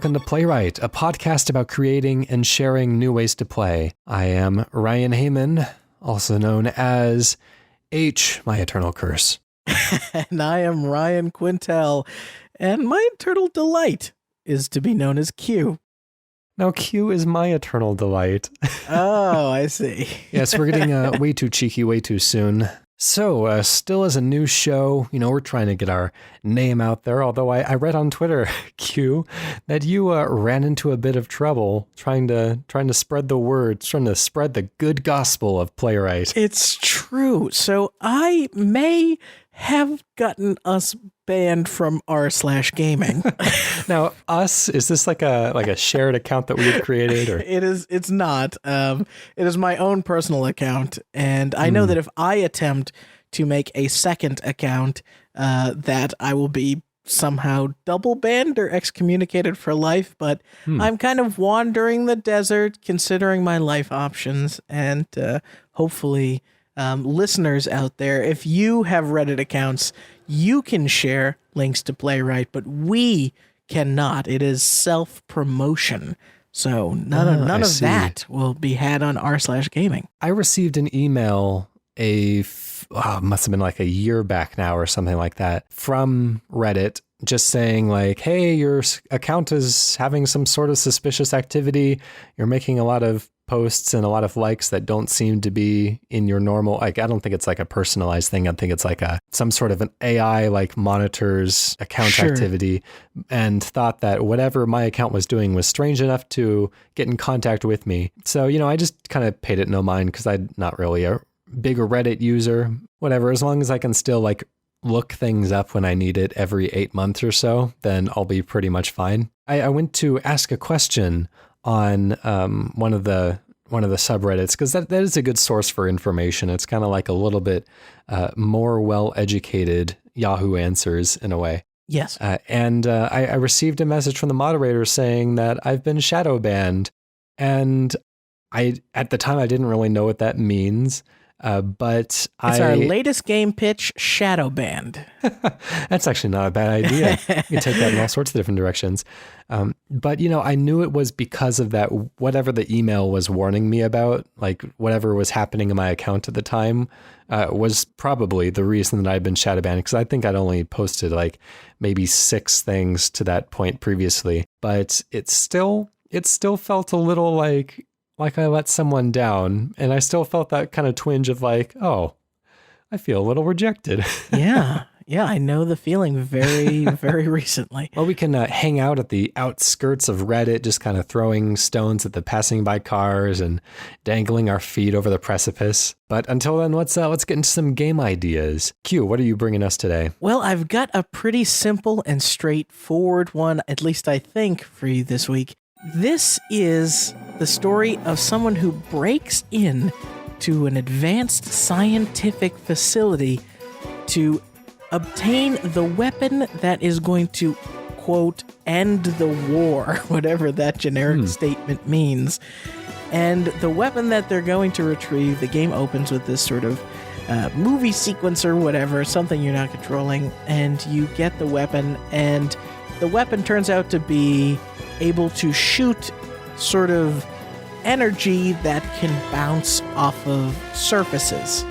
welcome to Playwright, a podcast about creating and sharing new ways to play. I am Ryan Hamann, also known as H, my eternal curse. And I am Ryan Quintal, and my eternal delight is to be known as Q. Now, Q is my eternal delight. Oh, I see. Yes, we're getting way too cheeky way too soon. So, still as a new show, we're trying to get our name out there, although I read on Twitter, Q, that you ran into a bit of trouble trying to spread the word, trying to spread the good gospel of Playwright. It's true. So I may have gotten us banned from r/gaming. Now, us, is this like a shared account that we had created? Or? It's not. It is my own personal account, and I know that if I attempt to make a second account, that I will be somehow double banned or excommunicated for life, but I'm kind of wandering the desert, considering my life options, and hopefully listeners out there, if you have Reddit accounts, you can share links to Playwright, but we cannot. It is self-promotion. So none of that will be had on r/gaming. I received an email must have been like a year back now or something like that from Reddit, just saying like, hey, your account is having some sort of suspicious activity. You're making a lot of posts and a lot of likes that don't seem to be in your normal, like, I don't think it's like a personalized thing. I think it's like some sort of an AI like monitors account activity, and thought that whatever my account was doing was strange enough to get in contact with me. So, I just kind of paid it no mind because I'm not really a bigger Reddit user, whatever, as long as I can still like look things up when I need it every 8 months or so, then I'll be pretty much fine. I went to ask a question on one of the subreddits, because that is a good source for information. It's kind of like a little bit more well-educated Yahoo Answers in a way. Yes. And I received a message from the moderator saying that I've been shadow banned. And at the time, I didn't really know what that means. But it's our latest game pitch, shadow banned. That's actually not a bad idea. You can take that in all sorts of different directions. But, I knew it was because of that, whatever the email was warning me about, like whatever was happening in my account at the time, was probably the reason that I'd been shadow banned, because I think I'd only posted like maybe 6 things to that point previously. But it still felt a little like I let someone down, and I still felt that kind of twinge of like, oh, I feel a little rejected. Yeah, I know the feeling very, very recently. Well, we can hang out at the outskirts of Reddit, just kind of throwing stones at the passing by cars and dangling our feet over the precipice. But until then, let's get into some game ideas. Q, what are you bringing us today? Well, I've got a pretty simple and straightforward one, at least I think, for you this week. This is the story of someone who breaks in to an advanced scientific facility to obtain the weapon that is going to, quote, end the war, whatever that generic statement means. And the weapon that they're going to retrieve, the game opens with this sort of movie sequence or whatever, something you're not controlling, and you get the weapon, and the weapon turns out to be able to shoot sort of energy that can bounce off of surfaces.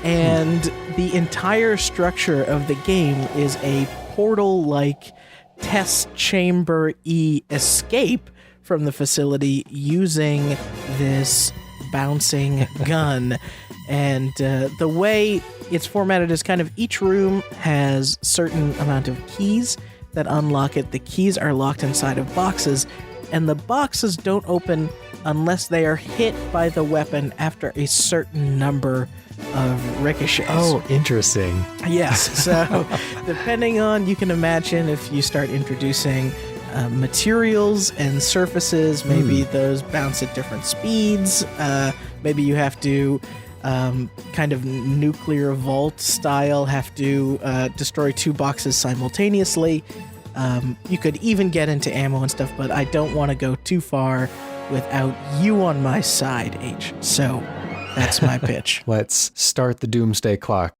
And the entire structure of the game is a portal-like test chamber-y escape from the facility using this bouncing gun. And the way it's formatted is kind of each room has certain amount of keys that unlock it. The keys are locked inside of boxes, and the boxes don't open unless they are hit by the weapon after a certain number of ricochets. Oh, interesting. Yes. So depending on, you can imagine if you start introducing materials and surfaces, maybe those bounce at different speeds. Maybe you have to kind of nuclear vault style, have to destroy 2 boxes simultaneously. You could even get into ammo and stuff, but I don't want to go too far without you on my side, H. So That's my pitch. Let's start the doomsday clock.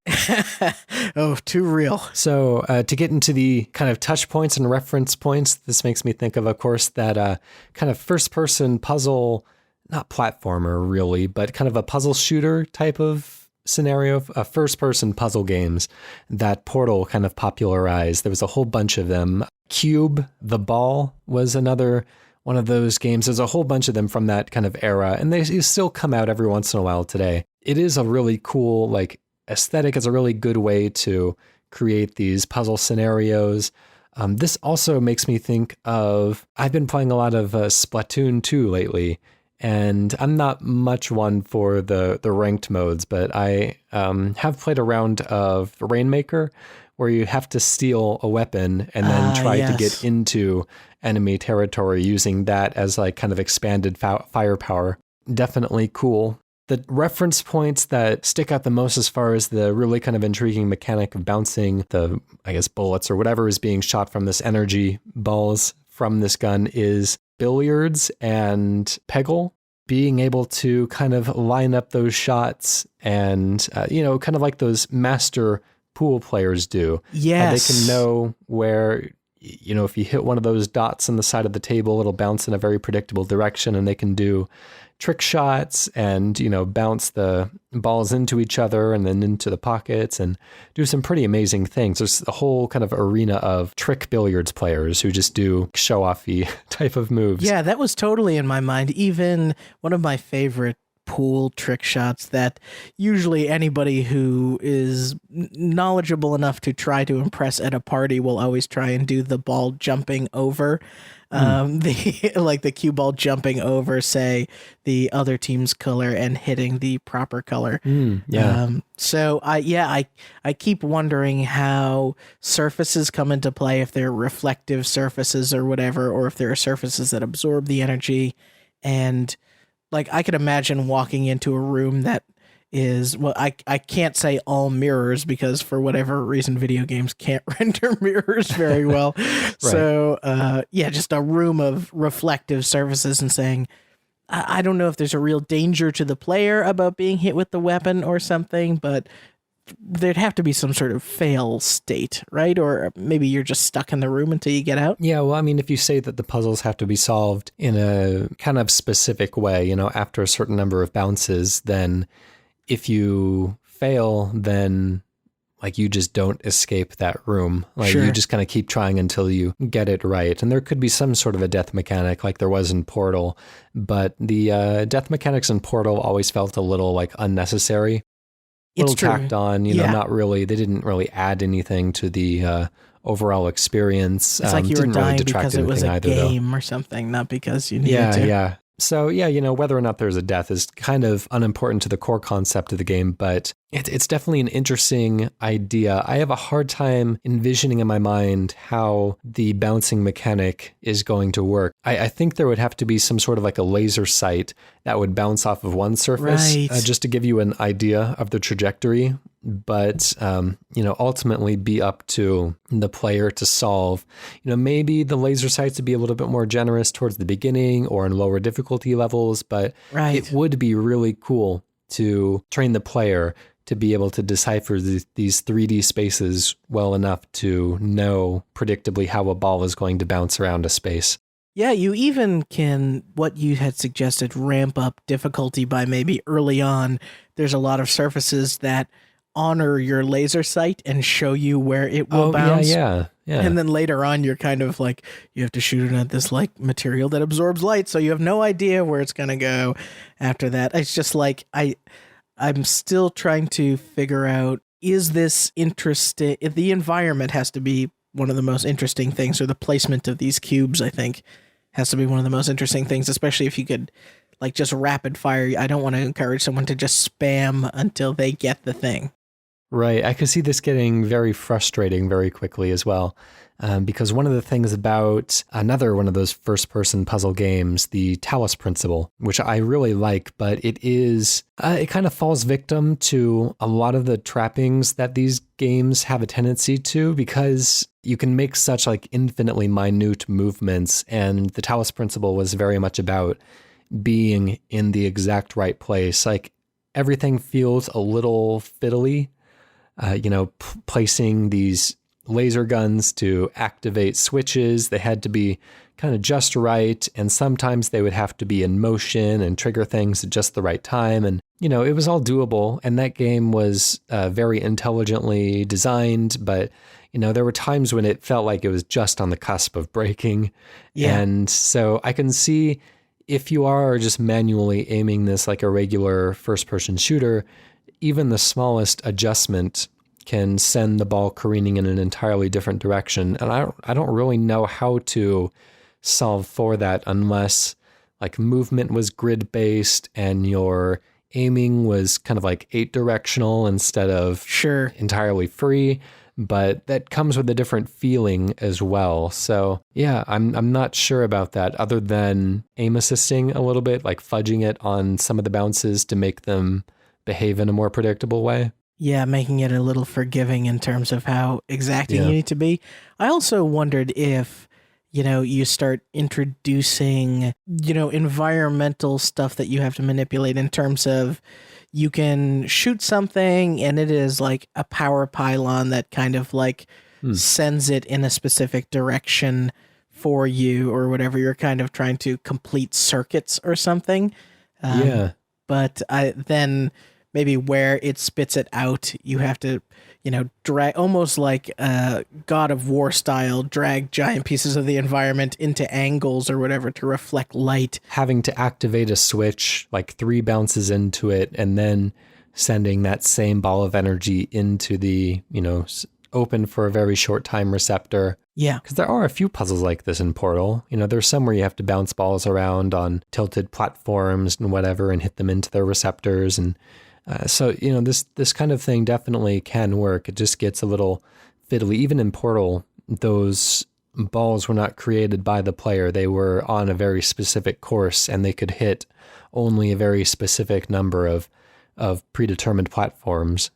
Oh, too real. So to get into the kind of touch points and reference points, this makes me think of course, that kind of first-person puzzle, not platformer really, but kind of a puzzle shooter type of scenario, first-person puzzle games that Portal kind of popularized. There was a whole bunch of them. Cube, The Ball was another one of those games. There's a whole bunch of them from that kind of era, and they still come out every once in a while today. It is a really cool, like, aesthetic. It's a really good way to create these puzzle scenarios. This also makes me think of, I've been playing a lot of Splatoon 2 lately, and I'm not much one for the ranked modes, but I have played a round of Rainmaker, where you have to steal a weapon and then try to get into enemy territory using that as like kind of expanded firepower. Definitely cool. The reference points that stick out the most as far as the really kind of intriguing mechanic of bouncing the, I guess, bullets or whatever is being shot from this energy balls from this gun is billiards and Peggle. Being able to kind of line up those shots and, kind of like those master pool players do. Yes. They can know where, if you hit one of those dots on the side of the table, it'll bounce in a very predictable direction, and they can do trick shots and, bounce the balls into each other and then into the pockets and do some pretty amazing things. There's a whole kind of arena of trick billiards players who just do show-offy type of moves. Yeah, that was totally in my mind. Even one of my favorite pool trick shots that usually anybody who is knowledgeable enough to try to impress at a party will always try and do the ball jumping over. The cue ball jumping over, say, the other team's color and hitting the proper color. So I keep wondering how surfaces come into play, if they're reflective surfaces or whatever, or if there are surfaces that absorb the energy. And like, I could imagine walking into a room that is, well, I can't say all mirrors because for whatever reason, video games can't render mirrors very well. Right. So, just a room of reflective surfaces and saying, I don't know if there's a real danger to the player about being hit with the weapon or something, but there'd have to be some sort of fail state, right? Or maybe you're just stuck in the room until you get out. Yeah, well, I mean, if you say that the puzzles have to be solved in a kind of specific way, after a certain number of bounces, then if you fail, then like you just don't escape that room. Like Sure. You just kind of keep trying until you get it right. And there could be some sort of a death mechanic like there was in Portal, but the death mechanics in Portal always felt a little like unnecessary. Little tacked on, not really. They didn't really add anything to the overall experience. It's like you were dying really because it was a either, game or something, not because you needed to. Yeah. So, whether or not there's a death is kind of unimportant to the core concept of the game, but it's definitely an interesting idea. I have a hard time envisioning in my mind how the bouncing mechanic is going to work. I think there would have to be some sort of like a laser sight that would bounce off of one surface, Right. Just to give you an idea of the trajectory, but, ultimately be up to the player to solve. Maybe the laser sights would be a little bit more generous towards the beginning or in lower difficulty levels, but Right. It would be really cool to train the player to be able to decipher these 3D spaces well enough to know predictably how a ball is going to bounce around a space. Yeah, you even can, what you had suggested, ramp up difficulty by maybe early on. There's a lot of surfaces that honor your laser sight and show you where it will bounce. Yeah. And then later on, you're kind of like, you have to shoot it at this like material that absorbs light, so you have no idea where it's going to go after that. It's just like, I'm still trying to figure out, is this interesting? If the environment has to be one of the most interesting things, or the placement of these cubes, I think, has to be one of the most interesting things, especially if you could like just rapid fire. I don't want to encourage someone to just spam until they get the thing. Right. I could see this getting very frustrating very quickly as well. Because one of the things about another one of those first-person puzzle games, the Talos Principle, which I really like, but it kind of falls victim to a lot of the trappings that these games have a tendency to, because you can make such like infinitely minute movements, and the Talos Principle was very much about being in the exact right place. Like, everything feels a little fiddly. Placing these laser guns to activate switches, they had to be kind of just right, and sometimes they would have to be in motion and trigger things at just the right time, and it was all doable, and that game was very intelligently designed, but there were times when it felt like it was just on the cusp of breaking. Yeah. And so I can see if you are just manually aiming this like a regular first-person shooter, even the smallest adjustment can send the ball careening in an entirely different direction. And I don't really know how to solve for that unless like movement was grid-based and your aiming was kind of like 8-directional instead of entirely free. But that comes with a different feeling as well. So yeah, I'm not sure about that other than aim assisting a little bit, like fudging it on some of the bounces to make them behave in a more predictable way. Yeah, making it a little forgiving in terms of how exacting you need to be. I also wondered if, you start introducing, environmental stuff that you have to manipulate in terms of you can shoot something and it is like a power pylon that kind of like sends it in a specific direction for you or whatever. You're kind of trying to complete circuits or something. But then maybe where it spits it out, you have to, drag, almost like God of War style, drag giant pieces of the environment into angles or whatever to reflect light. Having to activate a switch, like 3 bounces into it, and then sending that same ball of energy into the, open for a very short time receptor. Yeah. Because there are a few puzzles like this in Portal. There's some where you have to bounce balls around on tilted platforms and whatever and hit them into their receptors. And so this kind of thing definitely can work. It just gets a little fiddly. Even in Portal, those balls were not created by the player. They were on a very specific course, and they could hit only a very specific number of predetermined platforms.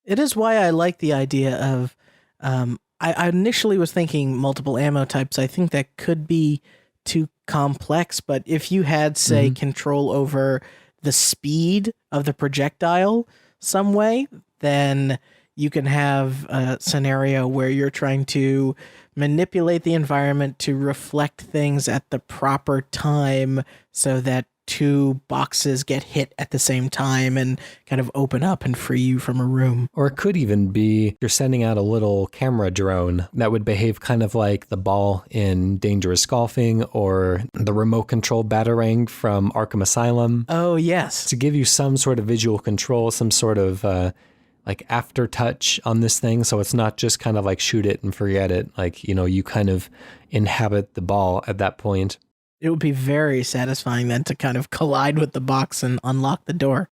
It is why I like the idea of, I initially was thinking multiple ammo types. I think that could be too complex, but if you had, say, control over the speed of the projectile some way, then you can have a scenario where you're trying to manipulate the environment to reflect things at the proper time so that 2 boxes get hit at the same time and kind of open up and free you from a room. Or it could even be you're sending out a little camera drone that would behave kind of like the ball in Dangerous Golfing or the remote control Batarang from Arkham Asylum. Oh, yes. To give you some sort of visual control, some sort of like aftertouch on this thing. So it's not just kind of like shoot it and forget it. Like, you kind of inhabit the ball at that point. It would be very satisfying then to kind of collide with the box and unlock the door.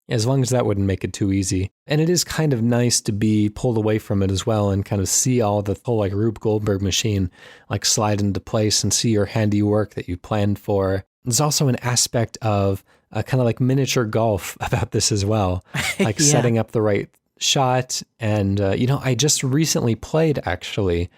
As long as that wouldn't make it too easy. And it is kind of nice to be pulled away from it as well and kind of see all the whole like Rube Goldberg machine like slide into place and see your handiwork that you planned for. There's also an aspect of kind of like miniature golf about this as well, like setting up the right shot. And, I just recently played actually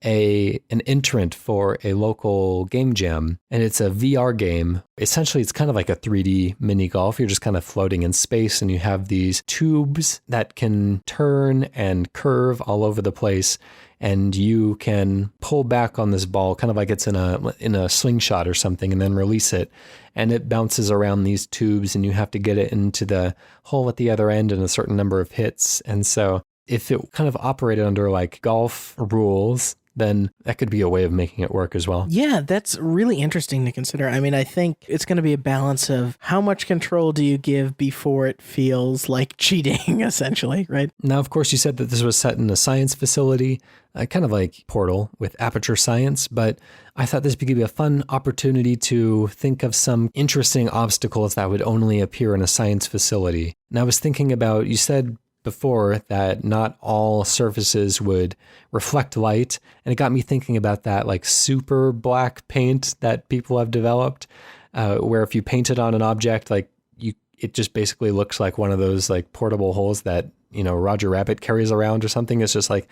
an entrant for a local game jam, and it's a VR game. Essentially, it's kind of like a 3D mini golf. You're just kind of floating in space, and you have these tubes that can turn and curve all over the place, and you can pull back on this ball, kind of like it's in a slingshot or something, and then release it, and it bounces around these tubes, and you have to get it into the hole at the other end in a certain number of hits. And so if it kind of operated under like golf rules, then that could be a way of making it work as well. Yeah, that's really interesting to consider. I mean, I think it's going to be a balance of how much control do you give before it feels like cheating, essentially, right? Now, of course, you said that this was set in a science facility, kind of like Portal with Aperture Science, but I thought this would be a fun opportunity to think of some interesting obstacles that would only appear in a science facility. And I was thinking about, you said before that not all surfaces would reflect light, and it got me thinking about that like super black paint that people have developed, where if you paint it on an object, like it just basically looks like one of those like portable holes that Roger Rabbit carries around or something. It's just like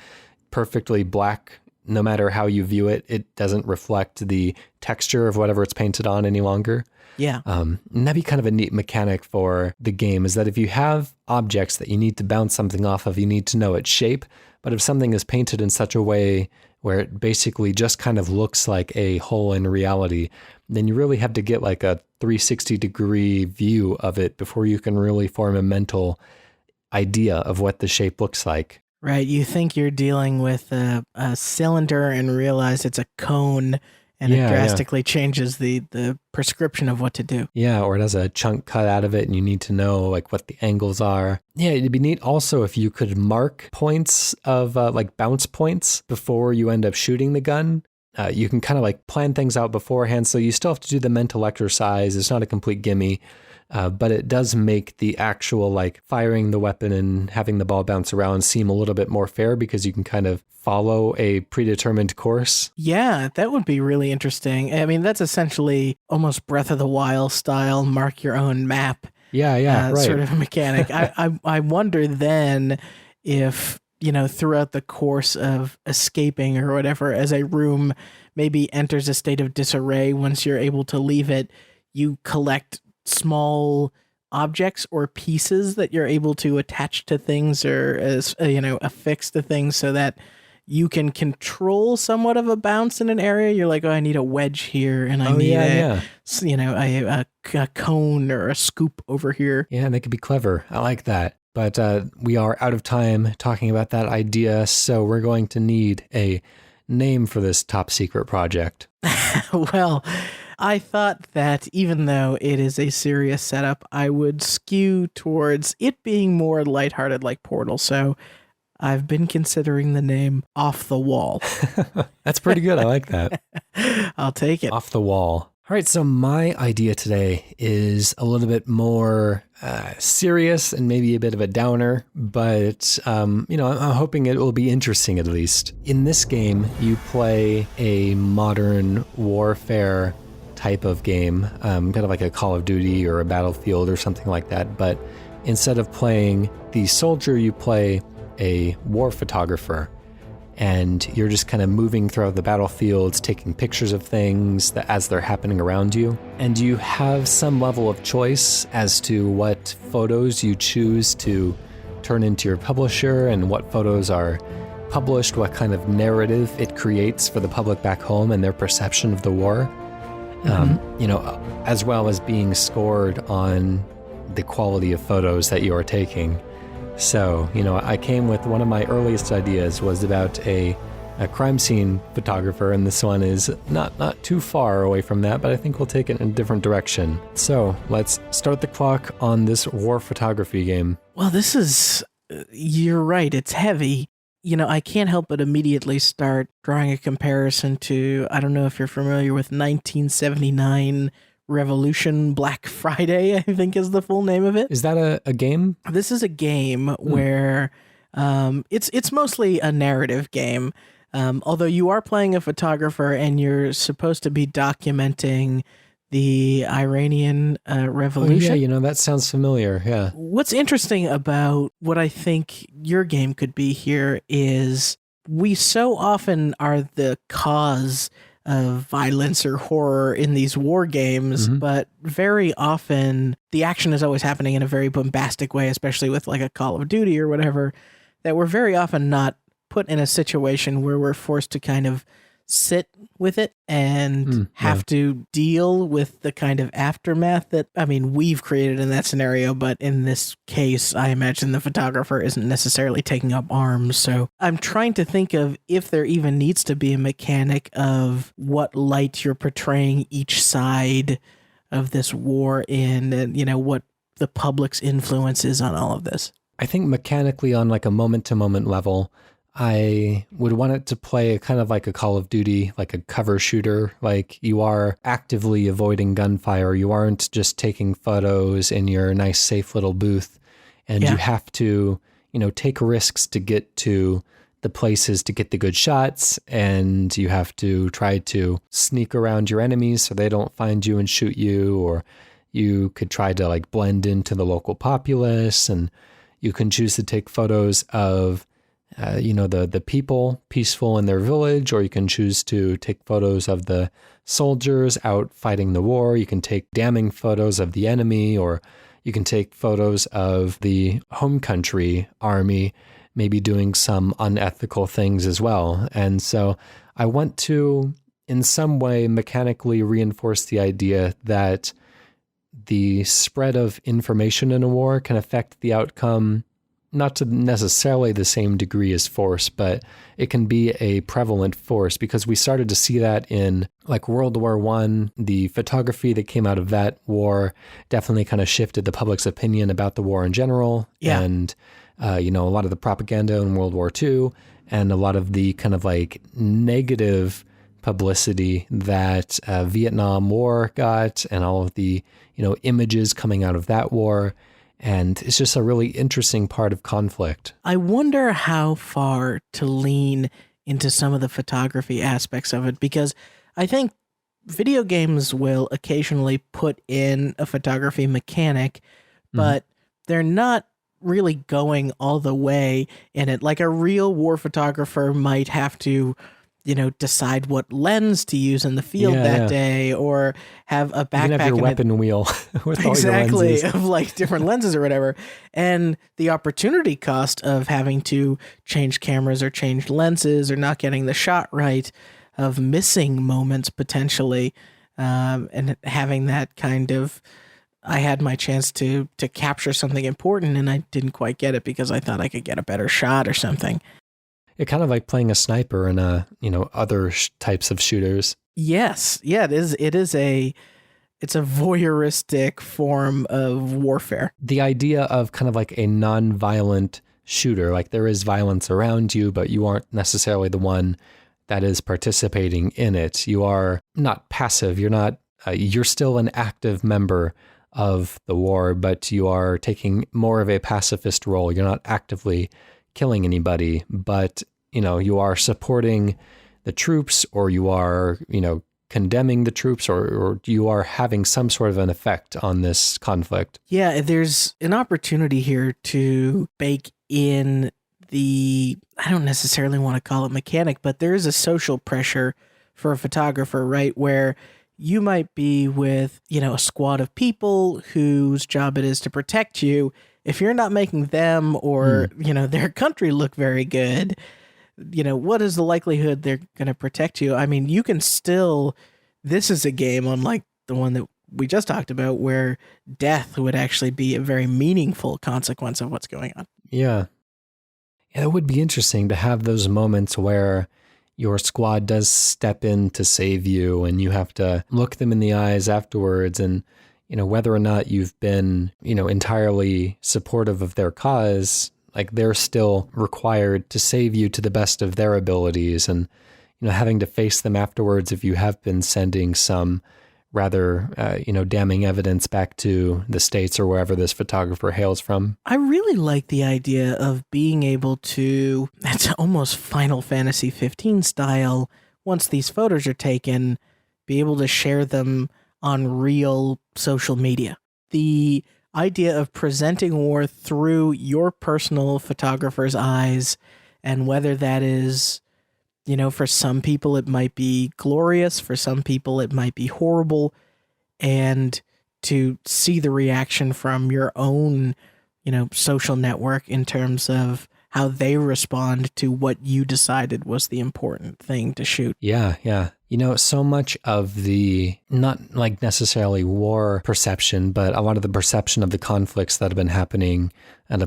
perfectly black no matter how you view it, it doesn't reflect the texture of whatever it's painted on any longer. Yeah. And that'd be kind of a neat mechanic for the game, is that if you have objects that you need to bounce something off of, you need to know its shape. But if something is painted in such a way where it basically just kind of looks like a hole in reality, then you really have to get like a 360-degree view of it before you can really form a mental idea of what the shape looks like. Right. You think you're dealing with a cylinder and realize it's a cone, and it drastically changes the prescription of what to do. Yeah, or it has a chunk cut out of it and you need to know like what the angles are. Yeah, it'd be neat also if you could mark points of like bounce points before you end up shooting the gun. You can kind of like plan things out beforehand, so you still have to do the mental exercise. It's not a complete gimme, but it does make the actual like firing the weapon and having the ball bounce around seem a little bit more fair, because you can kind of follow a predetermined course. Yeah, that would be really interesting. I mean, that's essentially almost Breath of the Wild style, mark your own map. Yeah, right. Sort of mechanic. I wonder then if, throughout the course of escaping or whatever, as a room maybe enters a state of disarray, once you're able to leave it, you collect small objects or pieces that you're able to attach to things, or affix to things, so that you can control somewhat of a bounce in an area. You're like, oh, I need a wedge here, and I need a cone or a scoop over here. Yeah, they could be clever. I like that. But we are out of time talking about that idea, so we're going to need a name for this top secret project. Well, I thought that even though it is a serious setup, I would skew towards it being more lighthearted like Portal. So I've been considering the name Off the Wall. That's pretty good. I like that. I'll take it. Off the Wall. All right, so my idea today is a little bit more serious and maybe a bit of a downer, but I'm hoping it will be interesting at least. In this game, you play a modern warfare type of game, kind of like a Call of Duty or a Battlefield or something like that, but instead of playing the soldier, you play a war photographer, and you're just kind of moving throughout the battlefields, taking pictures of things as they're happening around you. And you have some level of choice as to what photos you choose to turn into your publisher, and what photos are published, what kind of narrative it creates for the public back home and their perception of the war. As well as being scored on the quality of photos that you are taking. So, I came with one of my earliest ideas was about a crime scene photographer, and this one is not too far away from that, but I think we'll take it in a different direction. So let's start the clock on this war photography game. Well, this is, you're right, it's heavy. I can't help but immediately start drawing a comparison to, I don't know if you're familiar with 1979 Revolution Black Friday, I think is the full name of it. Is that a game? This is a game where it's mostly a narrative game, although you are playing a photographer and you're supposed to be documenting the Iranian revolution. Oh, yeah, that sounds familiar, yeah. What's interesting about what I think your game could be here is we so often are the cause of violence or horror in these war games, but very often the action is always happening in a very bombastic way, especially with like a Call of Duty or whatever, that we're very often not put in a situation where we're forced to kind of sit with it and have to deal with the kind of aftermath that, we've created in that scenario. But in this case, I imagine the photographer isn't necessarily taking up arms. So I'm trying to think of if there even needs to be a mechanic of what light you're portraying each side of this war in, and, what the public's influence is on all of this. I think mechanically on like a moment-to-moment level, I would want it to play kind of like a Call of Duty, like a cover shooter. Like you are actively avoiding gunfire. You aren't just taking photos in your nice, safe little booth. And you have to, take risks to get to the places to get the good shots. And you have to try to sneak around your enemies so they don't find you and shoot you. Or you could try to like blend into the local populace. And you can choose to take photos of the people peaceful in their village, or you can choose to take photos of the soldiers out fighting the war. You can take damning photos of the enemy, or you can take photos of the home country army, maybe doing some unethical things as well. And so I want to, in some way, mechanically reinforce the idea that the spread of information in a war can affect the outcome, not to necessarily the same degree as force, but it can be a prevalent force, because we started to see that in like World War I. The photography that came out of that war definitely kind of shifted the public's opinion about the war in general. Yeah. And, a lot of the propaganda in World War II and a lot of the kind of like negative publicity that Vietnam War got, and all of the, images coming out of that war. And it's just a really interesting part of conflict. I wonder how far to lean into some of the photography aspects of it, because I think video games will occasionally put in a photography mechanic, but they're not really going all the way in it. Like a real war photographer might have to, decide what lens to use in the field day, or have a backpack. You can have your weapon wheel with all your lenses. Of like different lenses or whatever. And the opportunity cost of having to change cameras or change lenses or not getting the shot right, of missing moments potentially, and having that kind of, I had my chance to capture something important and I didn't quite get it because I thought I could get a better shot or something. It's kind of like playing a sniper in other types of shooters. Yes. Yeah, it's a voyeuristic form of warfare. The idea of kind of like a non-violent shooter, like there is violence around you, but you aren't necessarily the one that is participating in it. You are not passive. You're still an active member of the war, but you are taking more of a pacifist role. You're not actively killing anybody, but you are supporting the troops, or you are condemning the troops, or you are having some sort of an effect on this conflict. Yeah, there's an opportunity here to bake in I don't necessarily want to call it mechanic, but there is a social pressure for a photographer, right? Where you might be with, a squad of people whose job it is to protect you. If you're not making them or, their country look very good, what is the likelihood they're going to protect you? I mean, you can still, this is a game unlike the one that we just talked about, where death would actually be a very meaningful consequence of what's going on. Yeah. It would be interesting to have those moments where your squad does step in to save you, and you have to look them in the eyes afterwards, and whether or not you've been, entirely supportive of their cause, like they're still required to save you to the best of their abilities, and, having to face them afterwards if you have been sending some rather, damning evidence back to the States or wherever this photographer hails from. I really like the idea of being able to, that's almost Final Fantasy 15 style, once these photos are taken, be able to share them on real social media. The idea of presenting war through your personal photographer's eyes, and whether that is, for some people it might be glorious, for some people it might be horrible, and to see the reaction from your own, social network in terms of how they respond to what you decided was the important thing to shoot. Yeah. So much of the, not like necessarily war perception, but a lot of the perception of the conflicts that have been happening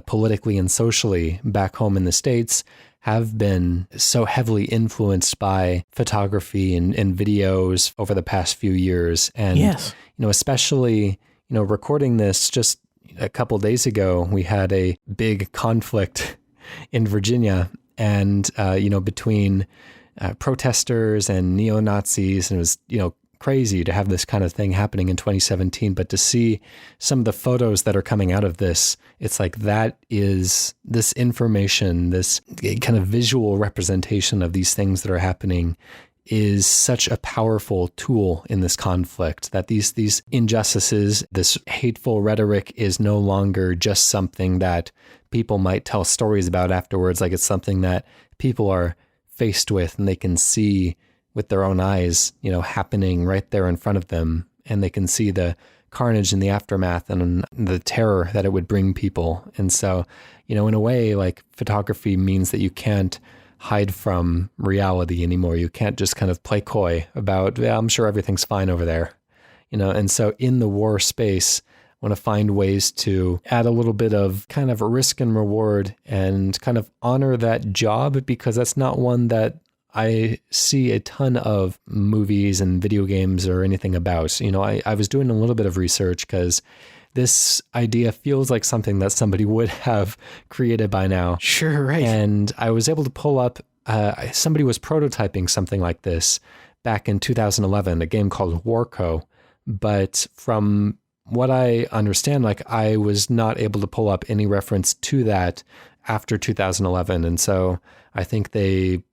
politically and socially back home in the States have been so heavily influenced by photography and videos over the past few years. And, yes. Especially, recording this just a couple days ago, we had a big conflict in Virginia, and, between protesters and neo-Nazis, and it was, crazy to have this kind of thing happening in 2017, but to see some of the photos that are coming out of this, it's like that is this information, this kind of visual representation of these things that are happening is such a powerful tool in this conflict, that these injustices, this hateful rhetoric is no longer just something that people might tell stories about afterwards. Like it's something that people are faced with and they can see with their own eyes, happening right there in front of them. And they can see the carnage and the aftermath and the terror that it would bring people. And so, in a way, like photography means that you can't hide from reality anymore. You can't just kind of play coy about, yeah, I'm sure everything's fine over there. And so in the war space, I want to find ways to add a little bit of kind of a risk and reward and kind of honor that job, because that's not one that I see a ton of movies and video games or anything about. I was doing a little bit of research because this idea feels like something that somebody would have created by now. Sure, right. And I was able to pull up, somebody was prototyping something like this back in 2011, a game called Warco. But from what I understand, like I was not able to pull up any reference to that after 2011. And so I think they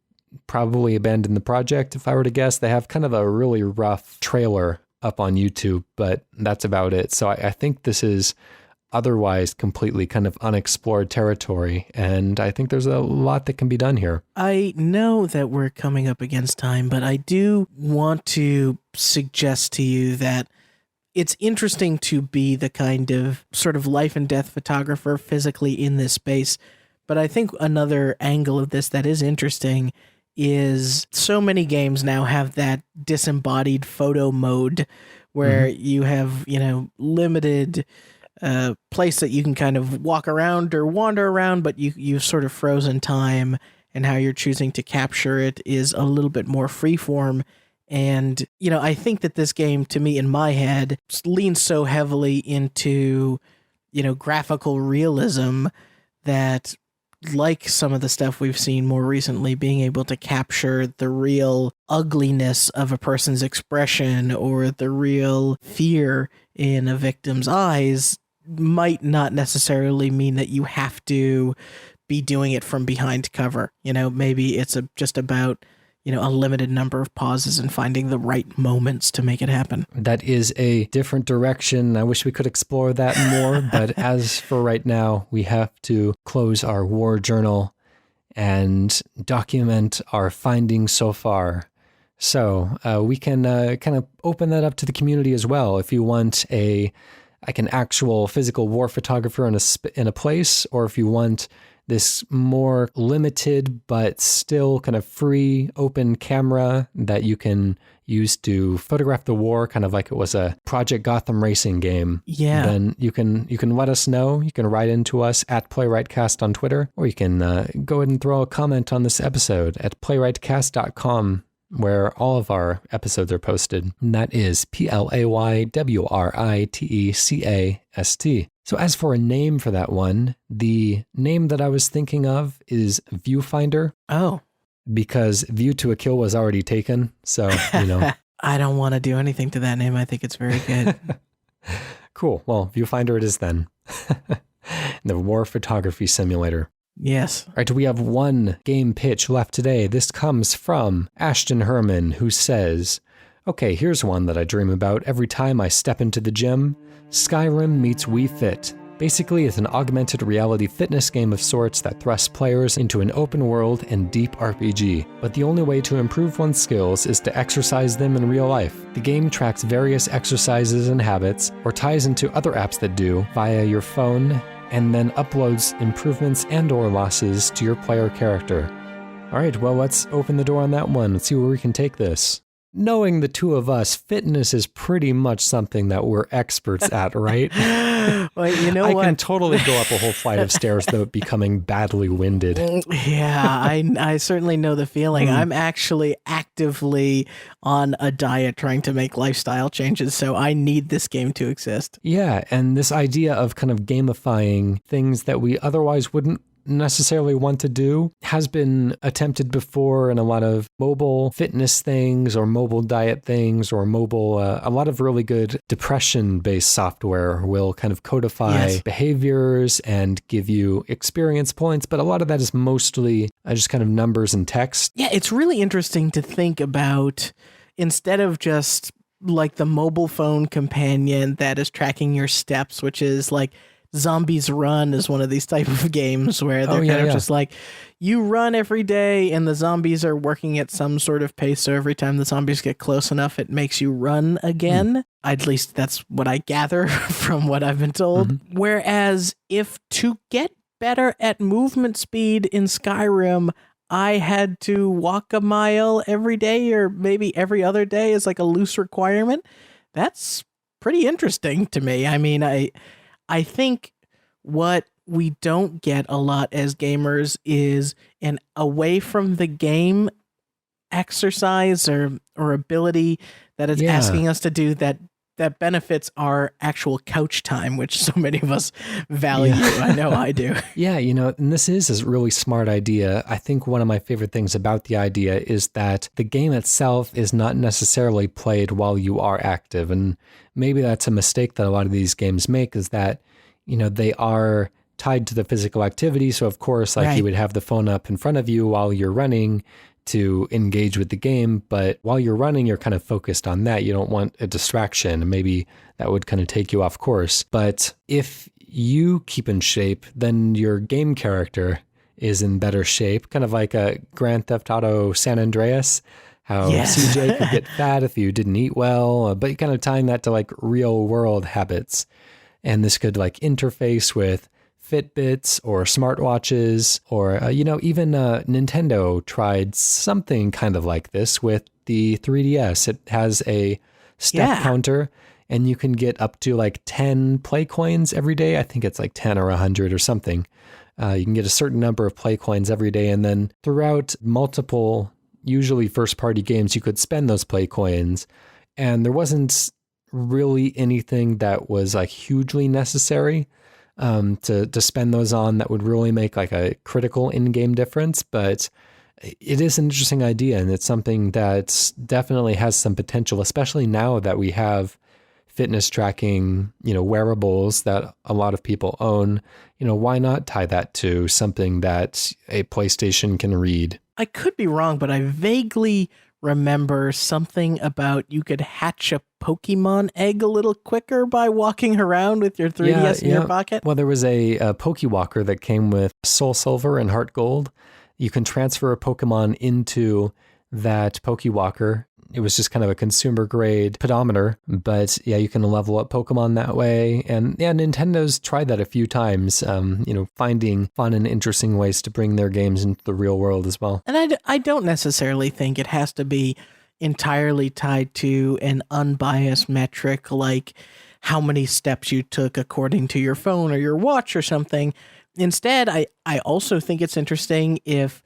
probably abandoned the project, if I were to guess. They have kind of a really rough trailer up on YouTube, but that's about it. So I think this is otherwise completely kind of unexplored territory, and I think there's a lot that can be done here. I know that we're coming up against time, but I do want to suggest to you that it's interesting to be the kind of sort of life and death photographer physically in this space, but I think another angle of this that is interesting is so many games now have that disembodied photo mode where you have, limited place that you can kind of walk around or wander around, but you've sort of frozen time, and how you're choosing to capture it is a little bit more freeform. And, I think that this game, to me, in my head, leans so heavily into, graphical realism that, like some of the stuff we've seen more recently, being able to capture the real ugliness of a person's expression or the real fear in a victim's eyes might not necessarily mean that you have to be doing it from behind cover. Maybe it's just about, a limited number of pauses and finding the right moments to make it happen. That is a different direction. I wish we could explore that more, but as for right now, we have to close our war journal and document our findings so far. So we can kind of open that up to the community as well. If you want an actual physical war photographer in a place, or if you want this more limited but still kind of free open camera that you can use to photograph the war, kind of like it was a Project Gotham racing game. Yeah. Then you can let us know. You can write into us at PlaywrightCast on Twitter, or you can go ahead and throw a comment on this episode at playwrightcast.com, where all of our episodes are posted. And that is PLAYWRITECAST. So as for a name for that one, the name that I was thinking of is Viewfinder. Oh. Because View to a Kill was already taken. So, I don't want to do anything to that name. I think it's very good. Cool. Well, Viewfinder it is then. The War Photography Simulator. Yes. All right, we have one game pitch left today. This comes from Ashton Herrmann, who says, okay, here's one that I dream about every time I step into the gym. Skyrim meets Wii Fit. Basically, it's an augmented reality fitness game of sorts that thrusts players into an open world and deep RPG. But the only way to improve one's skills is to exercise them in real life. The game tracks various exercises and habits, or ties into other apps that do, via your phone, and then uploads improvements and/or losses to your player character. All right, well, let's open the door on that one. Let's see where we can take this. Knowing the two of us, fitness is pretty much something that we're experts at, right? Well, you know I what? can totally go up a whole flight of stairs without becoming badly winded. Yeah, I certainly know the feeling. I'm actually actively on a diet trying to make lifestyle changes, so I need this game to exist. Yeah, and this idea of kind of gamifying things that we otherwise wouldn't necessarily want to do has been attempted before in a lot of mobile fitness things or mobile diet things or mobile, a lot of really good depression-based software will kind of codify behaviors and give you experience points, but a lot of that is mostly just kind of numbers and text. Yeah, it's really interesting to think about, instead of just like the mobile phone companion that is tracking your steps, which is like Zombies Run is one of these type of games where they're just like, you run every day and the zombies are working at some sort of pace. So every time the zombies get close enough, it makes you run again. At least that's what I gather from what I've been told. Whereas if to get better at movement speed in Skyrim, I had to walk a mile every day or maybe every other day as like a loose requirement, that's pretty interesting to me. I mean, I think what we don't get a lot as gamers is an away from the game exercise or ability that it's asking us to do that benefits our actual couch time, which so many of us value. I know I do. Yeah, and this is a really smart idea. I think one of my favorite things about the idea is that the game itself is not necessarily played while you are active. And maybe that's a mistake that a lot of these games make, is that, they are tied to the physical activity. So of course, you would have the phone up in front of you while you're running to engage with the game. But while you're running, you're kind of focused on that. You don't want a distraction. And maybe that would kind of take you off course. But if you keep in shape, then your game character is in better shape, kind of like a Grand Theft Auto San Andreas, how CJ could get fat if you didn't eat well, but you're kind of tying that to like real world habits. And this could like interface with Fitbits or smartwatches or, even Nintendo tried something kind of like this with the 3DS. It has a step counter and you can get up to like 10 play coins every day. I think it's like 10 or 100 or something. You can get a certain number of play coins every day. And then throughout multiple, usually first party games, you could spend those play coins. And there wasn't really anything that was like hugely necessary to spend those on that would really make like a critical in-game difference. But it is an interesting idea, and it's something that definitely has some potential, especially now that we have fitness tracking, wearables that a lot of people own. Why not tie that to something that a PlayStation can read? I could be wrong, but I vaguely remember something about you could hatch a Pokemon egg a little quicker by walking around with your 3DS in your pocket. Well, there was a Pokewalker that came with Soul Silver and Heart Gold. You can transfer a Pokemon into that Pokewalker. It was just kind of a consumer grade pedometer, but you can level up Pokemon that way. And Nintendo's tried that a few times, finding fun and interesting ways to bring their games into the real world as well. And I don't necessarily think it has to be entirely tied to an unbiased metric like how many steps you took according to your phone or your watch or something. Instead, I also think it's interesting if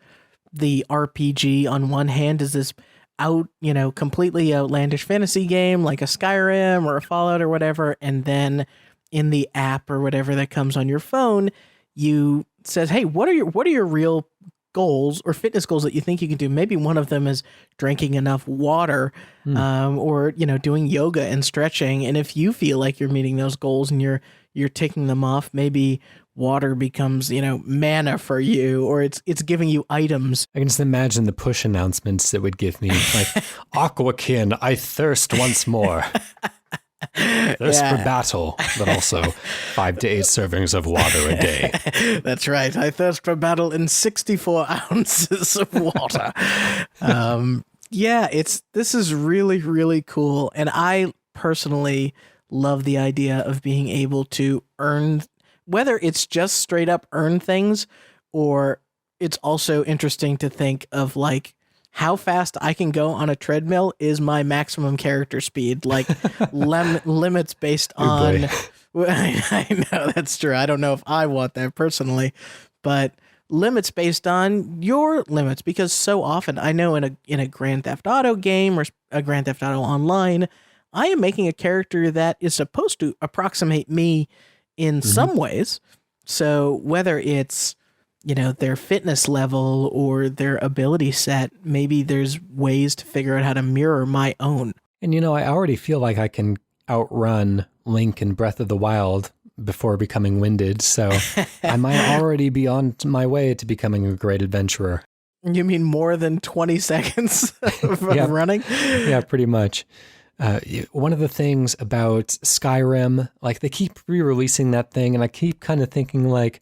the RPG on one hand is this completely outlandish fantasy game like a Skyrim or a Fallout or whatever, and then in the app or whatever that comes on your phone, you says, hey, what are your real goals or fitness goals that you think you can do? Maybe one of them is drinking enough water, or doing yoga and stretching. And if you feel like you're meeting those goals and you're ticking them off, maybe water becomes, mana for you, or it's giving you items. I can just imagine the push announcements it would give me, like, Aquakin, I thirst once more. Thirst for battle, but also 5 to 8 servings of water a day. That's right. I thirst for battle in 64 ounces of water. This is really, really cool. And I personally love the idea of being able to earn, whether it's just straight up earn things, or it's also interesting to think of like how fast I can go on a treadmill is my maximum character speed, like limits based on, I know that's true. I don't know if I want that personally, but limits based on your limits, because so often I know in a Grand Theft Auto game or a Grand Theft Auto Online, I am making a character that is supposed to approximate me in some ways. So whether it's their fitness level or their ability set, maybe there's ways to figure out how to mirror my own. And I already feel like I can outrun Link in Breath of the Wild before becoming winded, so I might already be on my way to becoming a great adventurer. You mean more than 20 seconds of running? Yeah, pretty much. One of the things about Skyrim, like they keep re-releasing that thing, and I keep kind of thinking like,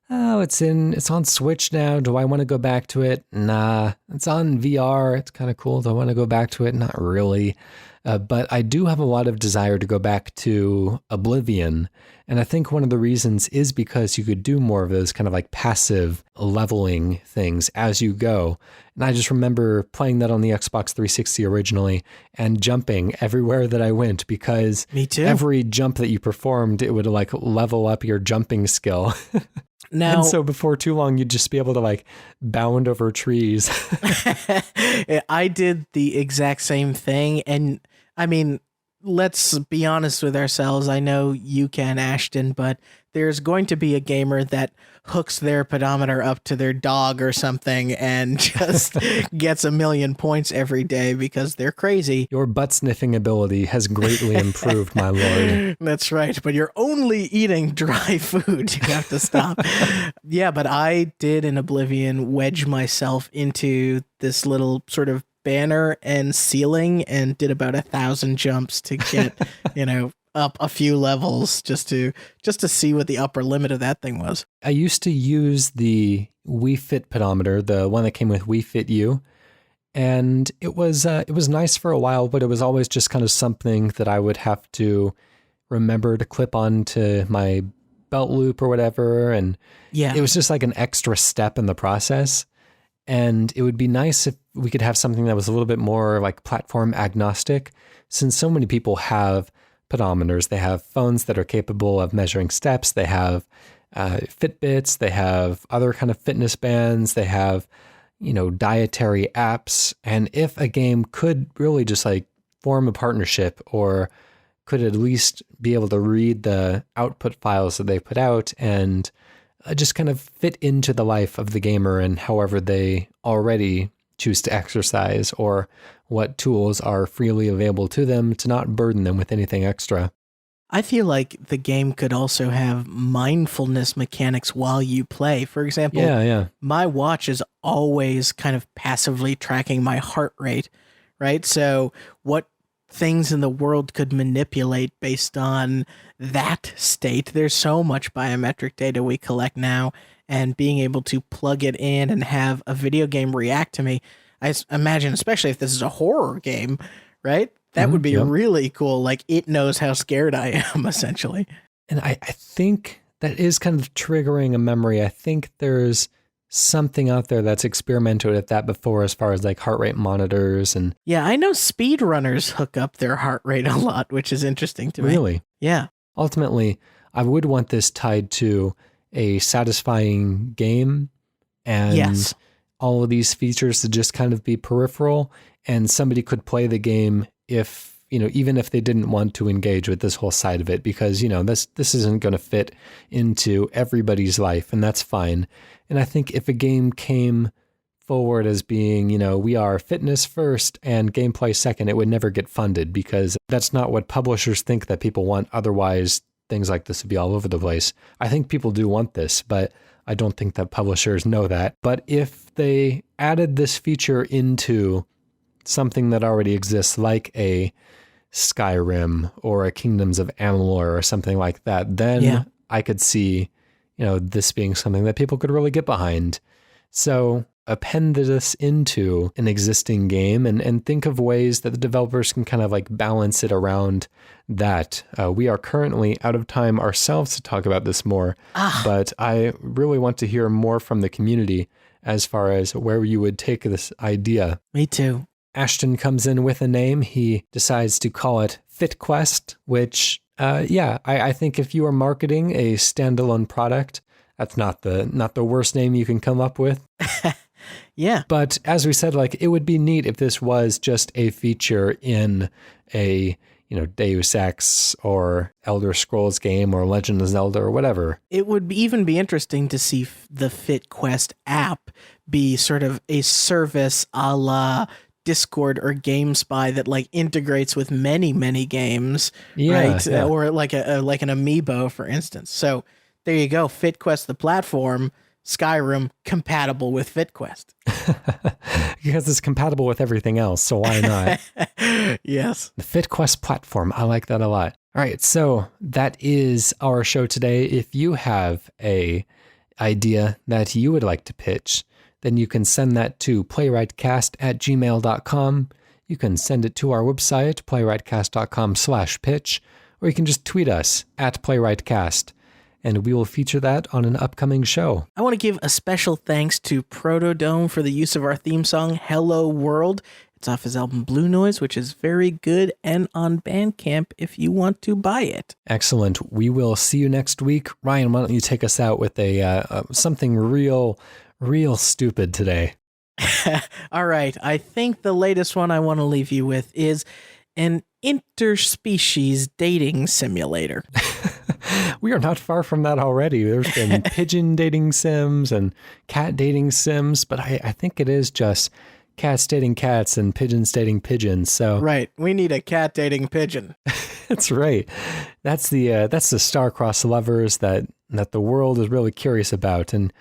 oh, it's on Switch now. Do I want to go back to it? Nah. It's on VR. It's kind of cool. Do I want to go back to it? Not really. But I do have a lot of desire to go back to Oblivion. And I think one of the reasons is because you could do more of those kind of like passive leveling things as you go. And I just remember playing that on the Xbox 360 originally and jumping everywhere that I went because Me too. Every jump that you performed, it would like level up your jumping skill. Now, and so before too long, you'd just be able to like bound over trees. I did the exact same thing. And I mean, let's be honest with ourselves. I know you can, Ashton, but there's going to be a gamer that hooks their pedometer up to their dog or something and just gets 1,000,000 points every day because they're crazy. Your butt sniffing ability has greatly improved, my lord. That's right, but you're only eating dry food. You have to stop. Yeah, but I did in Oblivion wedge myself into this little sort of banner and ceiling and did about 1,000 jumps to get, up a few levels just to see what the upper limit of that thing was. I used to use the Wii Fit pedometer, the one that came with Wii Fit U, and it was nice for a while, but it was always just kind of something that I would have to remember to clip onto my belt loop or whatever, and it was just like an extra step in the process. And it would be nice if we could have something that was a little bit more like platform agnostic, since so many people have pedometers. They have phones that are capable of measuring steps. They have Fitbits. They have other kind of fitness bands. They have, dietary apps. And if a game could really just like form a partnership or could at least be able to read the output files that they put out and just kind of fit into the life of the gamer and however they already choose to exercise or what tools are freely available to them to not burden them with anything extra. I feel like the game could also have mindfulness mechanics while you play. For example, my watch is always kind of passively tracking my heart rate, right? So what things in the world could manipulate based on that state? There's so much biometric data we collect now, and being able to plug it in and have a video game react to me. I imagine, especially if this is a horror game, right? That would be really cool. Like, it knows how scared I am, essentially. And I think that is kind of triggering a memory. I think there's something out there that's experimented with that before as far as like heart rate monitors. And yeah, I know speedrunners hook up their heart rate a lot, which is interesting to me. Really? Yeah. Ultimately, I would want this tied to a satisfying game and all of these features to just kind of be peripheral, and somebody could play the game if, even if they didn't want to engage with this whole side of it, because, this isn't going to fit into everybody's life, and that's fine. And I think if a game came forward as being, we are fitness first and gameplay second, it would never get funded because that's not what publishers think that people want. Otherwise, things like this would be all over the place. I think people do want this, but I don't think that publishers know that. But if they added this feature into something that already exists, like a Skyrim or a Kingdoms of Amalur or something like that, then I could see, this being something that people could really get behind. So append this into an existing game and think of ways that the developers can kind of like balance it around that. We are currently out of time ourselves to talk about this more, but I really want to hear more from the community as far as where you would take this idea. Me too. Ashton comes in with a name. He decides to call it FitQuest, which, I think if you are marketing a standalone product, that's not the worst name you can come up with. Yeah. But as we said, like, it would be neat if this was just a feature in a, Deus Ex or Elder Scrolls game or Legend of Zelda or whatever. It would even be interesting to see the FitQuest app be sort of a service a la Discord or GameSpy that like integrates with many games, right? Yeah. Or like an amiibo, for instance. So there you go. FitQuest, the platform, Skyrim compatible with FitQuest. Because it's compatible with everything else, so why not? Yes. The FitQuest platform. I like that a lot. All right, so that is our show today. If you have a idea that you would like to pitch, then you can send that to playwrightcast@gmail.com. You can send it to our website, playwrightcast.com/pitch, or you can just tweet us @playwrightcast, and we will feature that on an upcoming show. I want to give a special thanks to PROTODOME for the use of our theme song, Hello World. It's off his album Blue Noise, which is very good and on Bandcamp if you want to buy it. Excellent. We will see you next week. Ryan, why don't you take us out with something real stupid today? All right. I think the latest one I want to leave you with is an interspecies dating simulator. We are not far from that already. There's been pigeon dating sims and cat dating sims, but I think it is just cats dating cats and pigeons dating pigeons. So right. We need a cat dating pigeon. That's right. That's the star-crossed lovers that the world is really curious about, and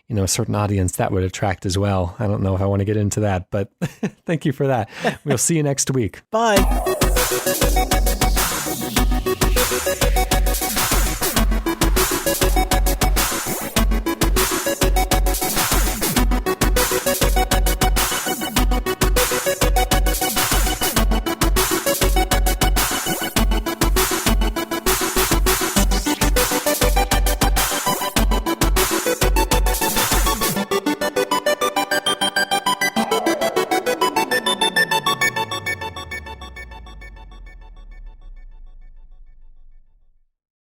a certain audience that would attract as well. I don't know if I want to get into that, but thank you for that. We'll see you next week. Bye.